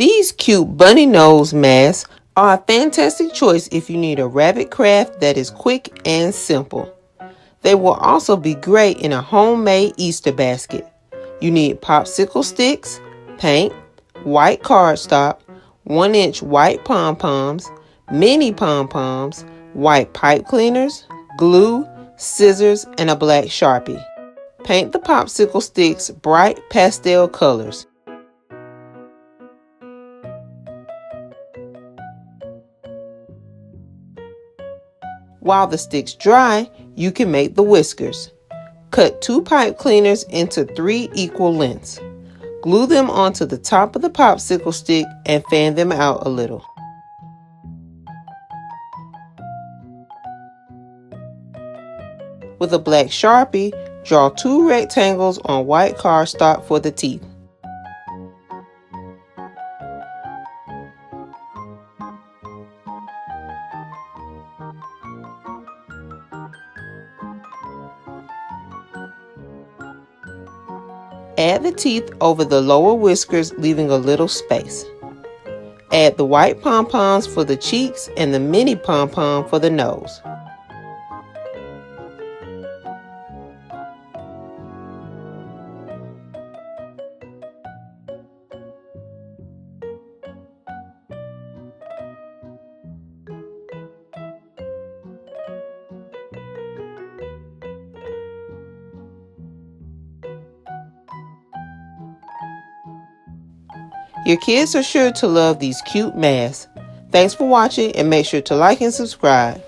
These cute bunny nose masks are a fantastic choice if you need a rabbit craft that is quick and simple. They will also be great in a homemade Easter basket. You need popsicle sticks, paint, white cardstock, 1-inch white pom-poms, mini pom-poms, white pipe cleaners, glue, scissors, and a black sharpie. Paint the popsicle sticks bright pastel colors. While the sticks dry, you can make the whiskers. Cut 2 pipe cleaners into 3 equal lengths. Glue them onto the top of the popsicle stick and fan them out a little. With a black Sharpie, draw 2 rectangles on white cardstock for the teeth. Add the teeth over the lower whiskers, leaving a little space. Add the white pom-poms for the cheeks and the mini pom-pom for the nose. Your kids are sure to love these cute masks. Thanks for watching and make sure to like and subscribe.